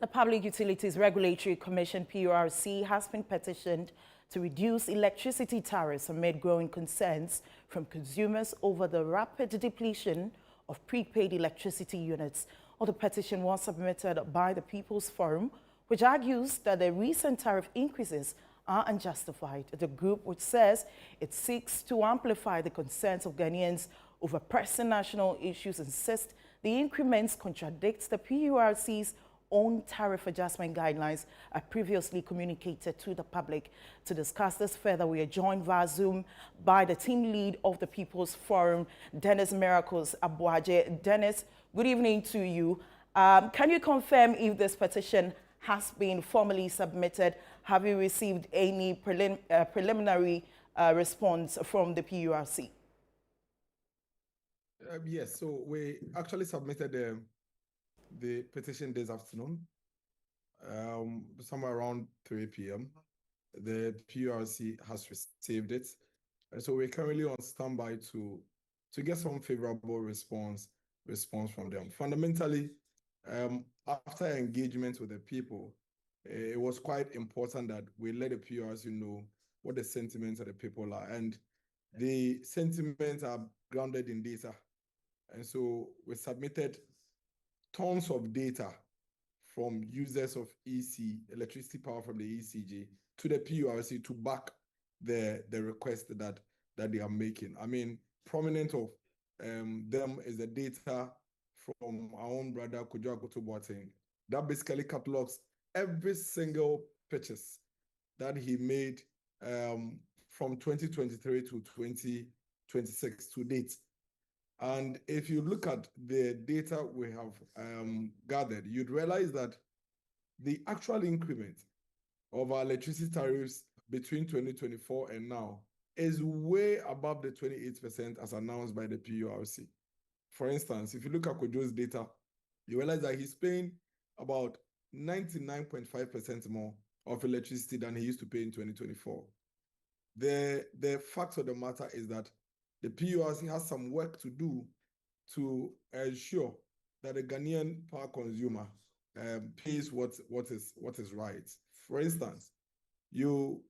The Public Utilities Regulatory Commission, PURC, has been petitioned to reduce electricity tariffs amid growing concerns from consumers over the rapid depletion of prepaid electricity units. The petition was submitted by the People's Forum, which argues that the recent tariff increases are unjustified. The group, which says it seeks to amplify the concerns of Ghanaians over pressing national issues, insists the increments contradicts the PURC's own tariff adjustment guidelines are previously communicated to the public. To discuss this further, we are joined via Zoom by the team lead of the People's Forum, Dennis Miracles Aboagye. Dennis, good evening to you. Can you confirm if this petition has been formally submitted? Have you received any preliminary response from the PURC? Yes, so we actually submitted the petition this afternoon, somewhere around 3 p.m. The PURC has received it. So we're currently on standby to get some favorable response from them. Fundamentally, after engagement with the people, it was quite important that we let the PURC know what the sentiments of the people are. And the sentiments are grounded in data. And so we submitted tons of data from users of electricity power from the ECG to the PURC to back the request that they are making. I mean, prominent of them is the data from our own brother Kojo Akoto-Boateng that basically catalogs every single purchase that he made from 2023 to 2026 to date. And if you look at the data we have gathered, you'd realize that the actual increment of our electricity tariffs between 2024 and now is way above the 28% as announced by the PURC. For instance, if you look at Kojo's data, you realize that he's paying about 99.5% more of electricity than he used to pay in 2024. The fact of the matter is that the PURC has some work to do to ensure that the Ghanaian power consumer pays what is right. For instance, you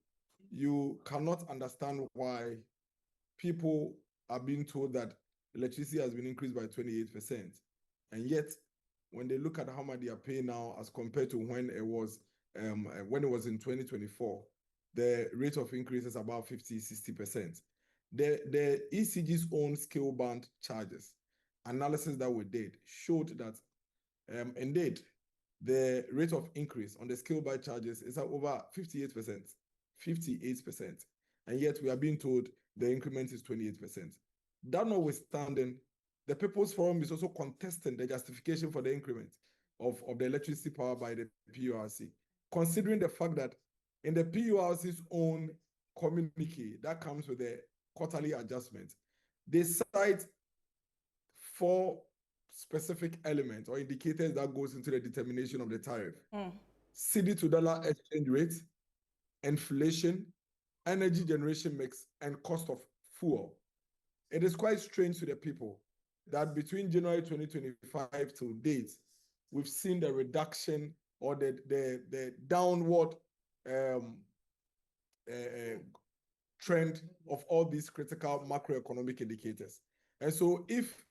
cannot understand why people are being told that electricity has been increased by 28%, and yet when they look at how much they are paying now as compared to when it was in 2024, the rate of increase is about 50-60%. The ECG's own scale band charges analysis that we did showed that indeed the rate of increase on the scale band charges is at over 58%, and yet we are being told the increment is 28%. That notwithstanding, the People's Forum is also contesting the justification for the increment of the electricity power by the PURC, considering the fact that in the PURC's own communique that comes with the quarterly adjustment, they cite 4 specific elements or indicators that goes into the determination of the tariff. CD to dollar exchange rate, inflation, energy generation mix, and cost of fuel. It is quite strange to the people that between January 2025 to date, we've seen the reduction or the downward trend of all these critical macroeconomic indicators. And so if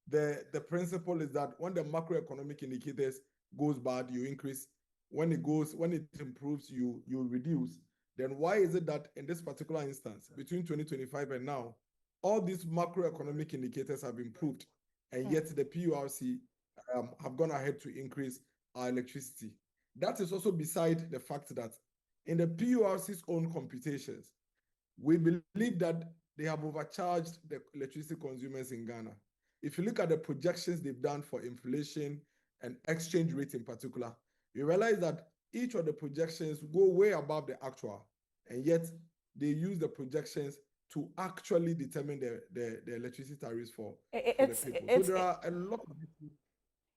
the principle is that when the macroeconomic indicators goes bad, you increase, when it improves, you reduce, then why is it that in this particular instance, between 2025 and now, all these macroeconomic indicators have improved, and yet the PURC have gone ahead to increase our electricity? That is also beside the fact that in the PURC's own computations, we believe that they have overcharged the electricity consumers in Ghana. If you look at the projections they've done for inflation and exchange rate in particular, you realize that each of the projections go way above the actual, and yet they use the projections to actually determine the electricity tariffs for the people. So there are a lot of...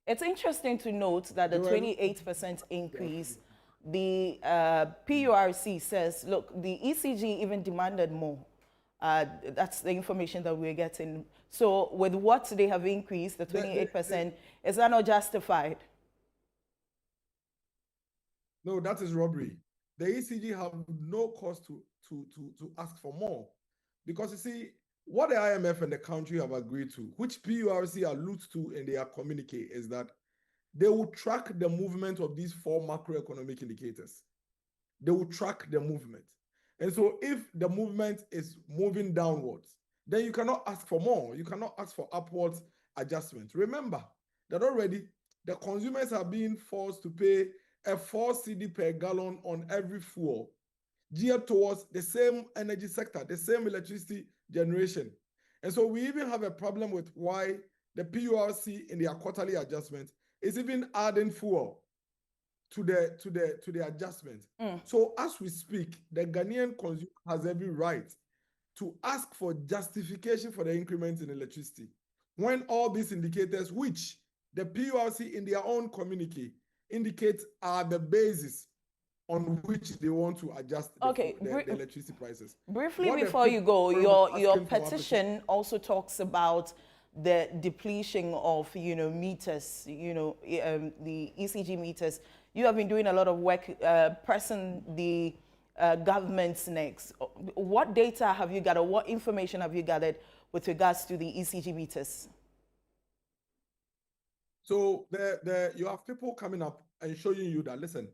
It's interesting to note that the 28% increase, the PURC says, look, the ECG even demanded more. That's the information that we're getting. So with what they have increased, the 28%, is that not justified? No, that is robbery. The ECG have no cause to ask for more. Because you see, what the IMF and the country have agreed to, which PURC alludes to in their communique, is that they will track the movement of these 4 macroeconomic indicators. They will track the movement. And so if the movement is moving downwards, then you cannot ask for more. You cannot ask for upwards adjustment. Remember that already the consumers are being forced to pay a 4 cedi per gallon on every fuel, geared towards the same energy sector, the same electricity generation. And so we even have a problem with why the PURC in their quarterly adjustment is even adding fuel to the adjustment. So as we speak, the Ghanaian consumer has every right to ask for justification for the increment in electricity when all these indicators, which the PURC in their own communique indicate are the basis on which they want to adjust the electricity prices. Briefly, before you go, your petition also talks about the depletion of, meters, the ECG meters. You have been doing a lot of work pressing the government's necks. What data have you gathered? What information have you gathered with regards to the ECG meters? So you have people coming up and showing you that, listen,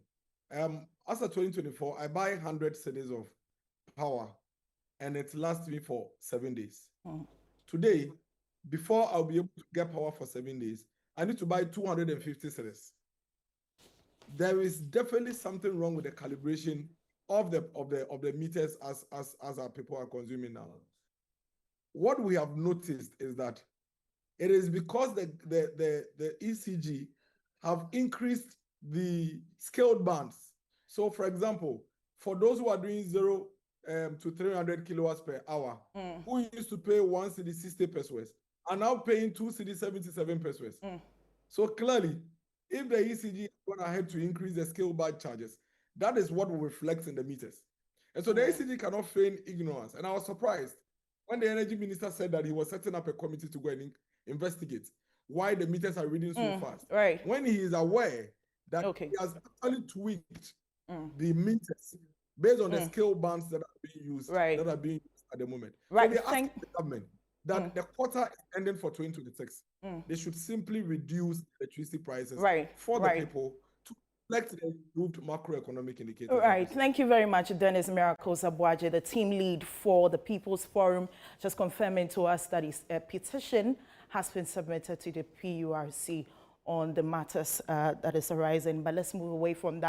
as of 2024, I buy 100 cedis of power and it lasts me for 7 days. Today, before I'll be able to get power for 7 days, I need to buy 250 cedis. There is definitely something wrong with the calibration of the meters as our people are consuming now. What we have noticed is that it is because the ECG have increased the scaled bands. So, for example, for those who are doing 0 to 300 kilowatts per hour, who used to pay 1 cedi 60 pesos, are now paying 2 cedi 77 pesos. So clearly, if the ECG went ahead to increase the scale band charges, that is what will reflect in the meters. And so the ECG cannot feign ignorance. And I was surprised when the energy minister said that he was setting up a committee to go and investigate why the meters are reading so fast. Right. When he is aware that he has actually tweaked the meters based on the scale bands that are being used, that are being used at the moment. Right. So they asked the government that the quarter is ending for 2026. They should simply reduce electricity prices for the people to reflect the improved macroeconomic indicators. Right. Thank you very much, Dennis Miracles Aboagye, the team lead for the People's Forum, just confirming to us that a petition has been submitted to the PURC on the matters that is arising. But let's move away from that.